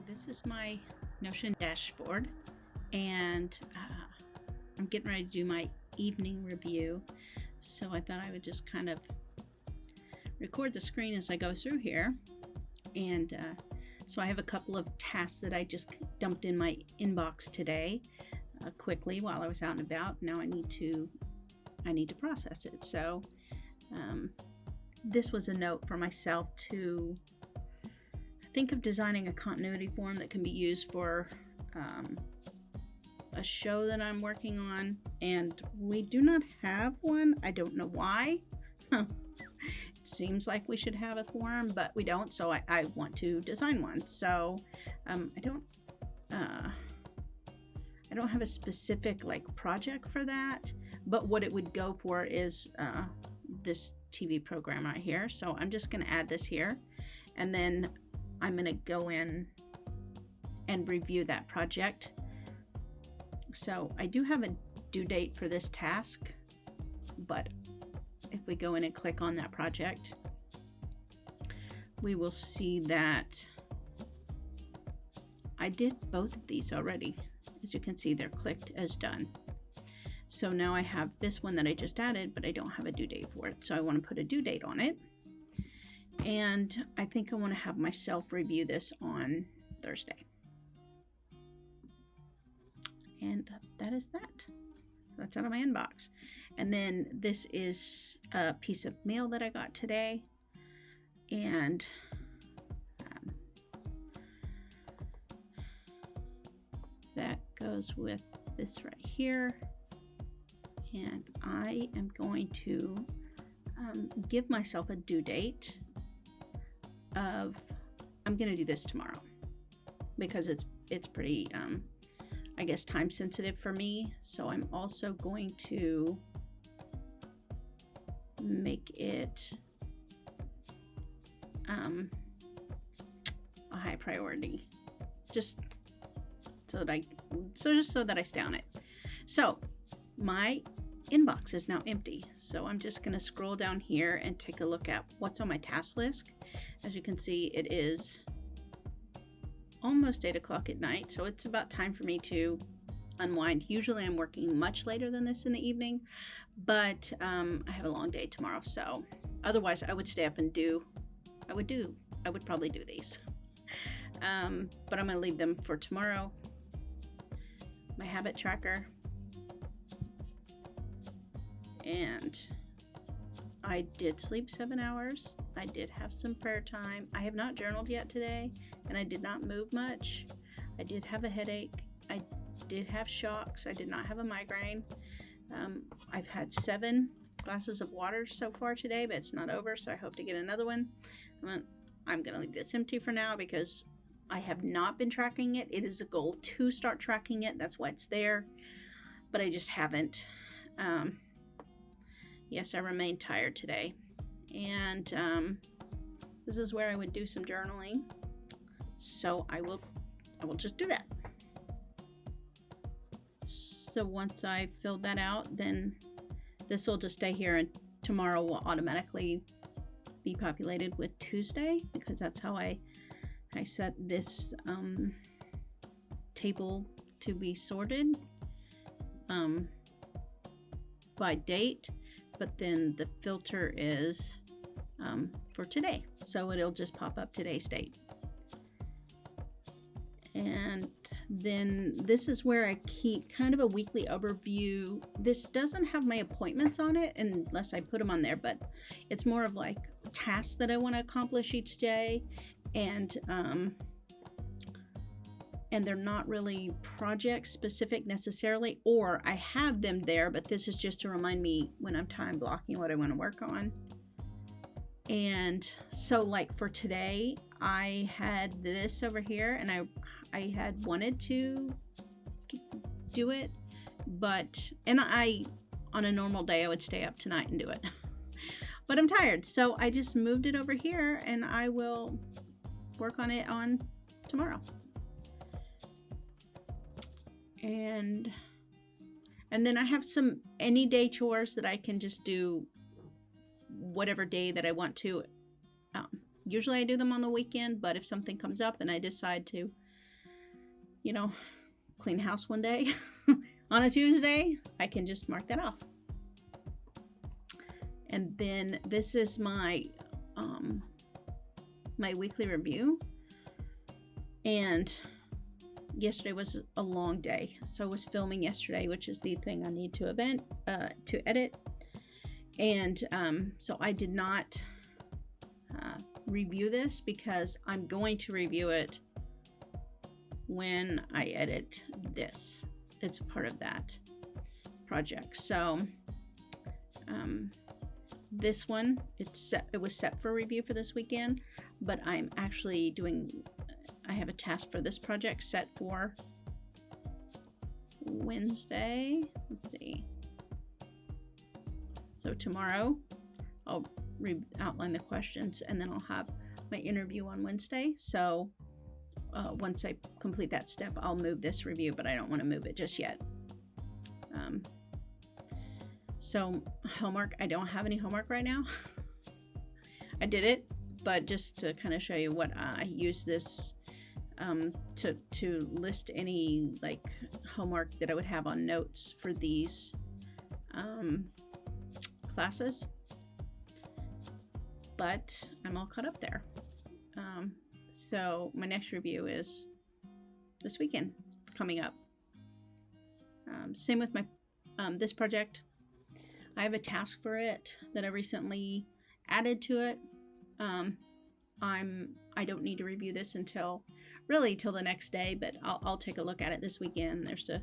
This is my Notion dashboard, and I'm getting ready to do my evening review, so I thought I would just kind of record the screen as I go through here. And so I have a couple of tasks that I just dumped in my inbox today quickly while I was out and about. Now I need to process it. So this was a note for myself to think of designing a continuity form that can be used for a show that I'm working on, and we do not have one. I don't know why. It seems like we should have a form, but we don't, so I want to design one. So I don't have a specific project for that, but what it would go for is this TV program right here. So I'm just going to add this here, and then I'm going to go in and review that project. So I do have a due date for this task, but if we go in and click on that project, we will see that I did both of these already. As you can see, they're clicked as done. So now I have this one that I just added, but I don't have a due date for it. So I want to put a due date on it. And I think I want to have myself review this on Thursday. And that is that. That's out of my inbox. And then this is a piece of mail that I got today. And that goes with this right here. And I am going to give myself a due date of, I'm going to do this tomorrow because it's pretty I guess time sensitive for me. So I'm also going to make it a high priority, just so that I stay on it. So my inbox is now empty, so I'm just going to scroll down here and take a look at what's on my task list. As you can see, it is almost 8 o'clock at night, so it's about time for me to unwind. Usually I'm working much later than this in the evening, but I have a long day tomorrow, so otherwise I would stay up and I would probably do these, but I'm going to leave them for tomorrow. My habit tracker, and I did sleep 7 hours. I did have some prayer time. I have not journaled yet today, and I did not move much. I did have a headache. I did have shocks. I did not have a migraine. I've had 7 glasses of water so far today, but it's not over, so I hope to get another one. I'm going to leave this empty for now because I have not been tracking it. It is a goal to start tracking it. That's why it's there, but I just haven't. Yes, I remain tired today, and this is where I would do some journaling. So I will just do that. So once I filled that out, then this will just stay here, and tomorrow will automatically be populated with Tuesday, because that's how I set this table to be sorted by date. But then the filter is for today, so it'll just pop up today's date. And then this is where I keep kind of a weekly overview. This doesn't have my appointments on it unless I put them on there, but it's more of like tasks that I want to accomplish each day, and they're not really project specific necessarily, or I have them there, but this is just to remind me when I'm time blocking what I want to work on. And so like for today, I had this over here, and I had wanted to do it, and on a normal day I would stay up tonight and do it, but I'm tired, so I just moved it over here, and I will work on it on tomorrow. And then I have some any day chores that I can just do whatever day that I want to. Usually I do them on the weekend, but if something comes up and I decide to clean house one day on a Tuesday, I can just mark that off. And then this is my my weekly review. And yesterday was a long day, so I was filming yesterday, which is the thing I need to edit. And so I did not review this because I'm going to review it when I edit this. It's a part of that project. So this one, it was set for review for this weekend, but I'm actually I have a task for this project set for Wednesday. Let's see. So tomorrow I'll outline the questions, and then I'll have my interview on Wednesday. So once I complete that step, I'll move this review, but I don't want to move it just yet. So homework, I don't have any homework right now. I did it, but just to kind of show you what I use this to list any like homework that I would have on notes for these classes. But I'm all caught up there. So my next review is this weekend coming up. Same with my this project. I have a task for it that I recently added to it. I don't need to review this until the next day, but I'll take a look at it this weekend. There's a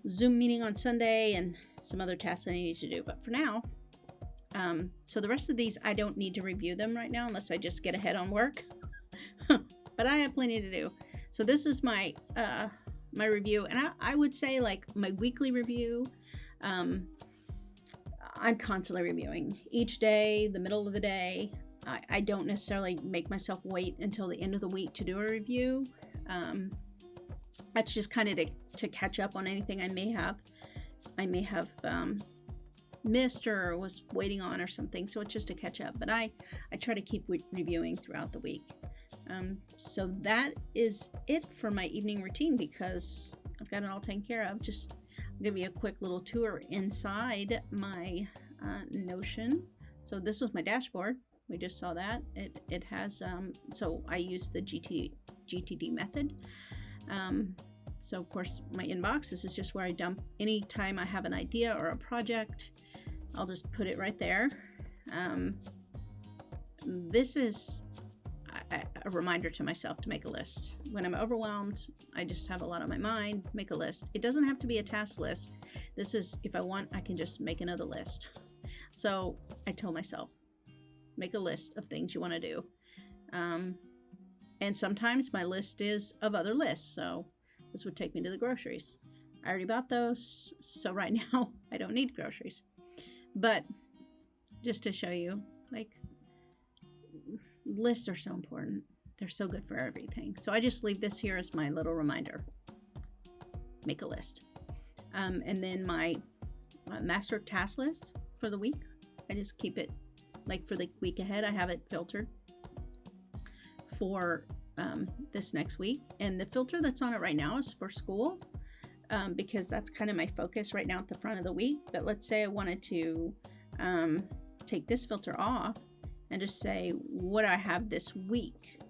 Zoom meeting on Sunday and some other tasks I need to do. But for now, so the rest of these, I don't need to review them right now unless I just get ahead on work. But I have plenty to do. So this is my my review, and I would say like my weekly review. I'm constantly reviewing each day, the middle of the day. I don't necessarily make myself wait until the end of the week to do a review. That's just kind of to catch up on anything I may have missed or was waiting on or something. So it's just to catch up. But I try to keep reviewing throughout the week. So that is it for my evening routine because I've got it all taken care of. Just give you a quick little tour inside my Notion. So this was my dashboard. We just saw that. It has, so I use the GTD method. So of course my inbox, this is just where I dump anytime I have an idea or a project. I'll just put it right there. This is a reminder to myself to make a list. When I'm overwhelmed, I just have a lot on my mind, make a list. It doesn't have to be a task list. This is, if I want, I can just make another list. So I told myself, make a list of things you want to do. And sometimes my list is of other lists. So this would take me to the groceries. I already bought those. So right now I don't need groceries. But just to show you, like, lists are so important. They're so good for everything. So I just leave this here as my little reminder. Make a list. And then my master task list for the week, I just keep it like for the week ahead. I have it filtered for this next week. And the filter that's on it right now is for school because that's kind of my focus right now at the front of the week. But let's say I wanted to take this filter off and just say what I have this week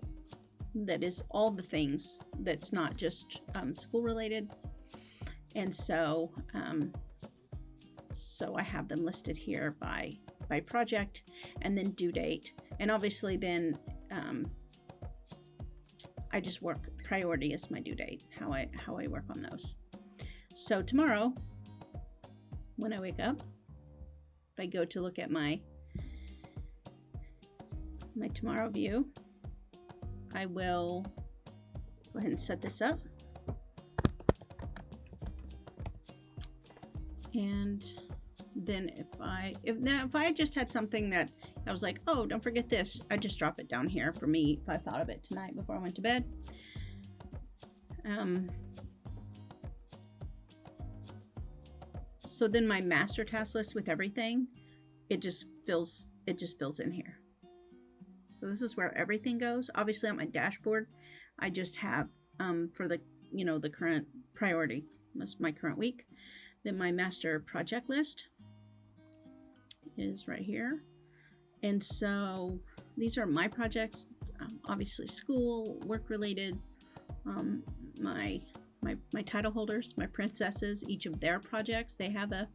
that is all the things that's not just school related. And so so I have them listed here by project and then due date. And obviously then I just work priority as my due date, how I work on those. So tomorrow when I wake up, if I go to look at my tomorrow view, I will go ahead and set this up. And then if I just had something that I was like, oh, don't forget this, I just drop it down here for me if I thought of it tonight before I went to bed. So then my master task list with everything, it just fills in here. So this is where everything goes. Obviously on my dashboard, I just have for the you know, the current priority, was my current week. Then my master project list is right here. And so these are my projects, obviously school, work related, my title holders, my princesses, each of their projects, they have a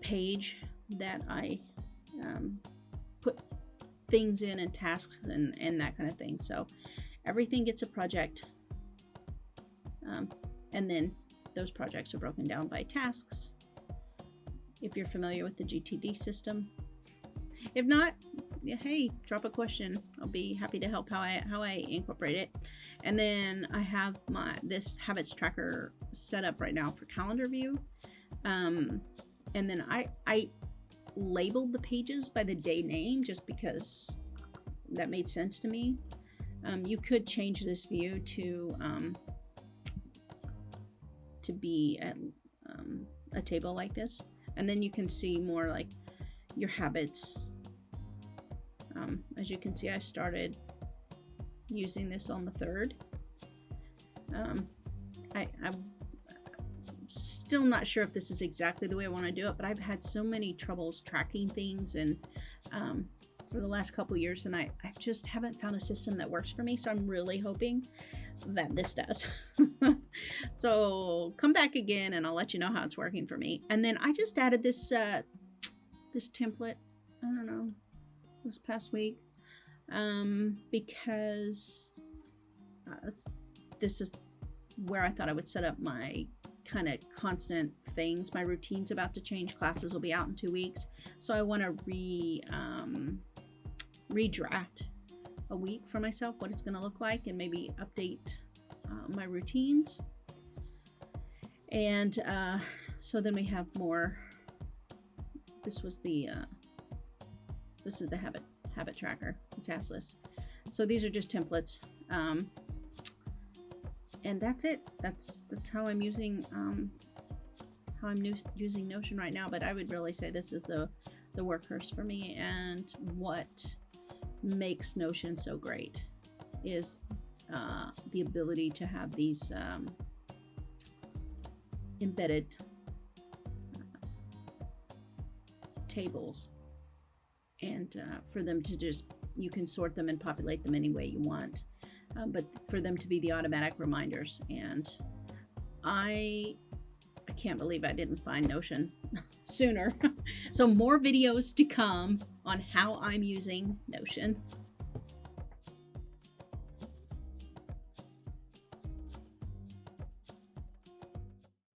page that I put things in and tasks and that kind of thing. So everything gets a project, and then those projects are broken down by tasks. If you're familiar with the GTD system, if not, hey, drop a question. I'll be happy to help how I incorporate it. And then I have this habits tracker set up right now for calendar view. And then I labeled the pages by the day name just because that made sense to me. You could change this view to be at a table like this, and then you can see more like your habits. As you can see, I started using this on the 3rd. I'm still not sure if this is exactly the way I want to do it, but I've had so many troubles tracking things and for the last couple years, and I just haven't found a system that works for me. So I'm really hoping that this does. So come back again and I'll let you know how it's working for me. And then I just added this this template, I don't know, this past week, because this is where I thought I would set up my kind of constant things. My routine's about to change. Classes will be out in 2 weeks. So I want to redraft a week for myself, what it's going to look like, and maybe update my routines. And so then we have more. This is the habit tracker, the task list. So these are just templates, and that's it. That's how I'm using using Notion right now. But I would really say this is the workhorse for me, and what makes Notion so great is the ability to have these embedded tables, and for them to just, you can sort them and populate them any way you want, but for them to be the automatic reminders. And I can't believe I didn't find Notion sooner. So more videos to come on how I'm using Notion.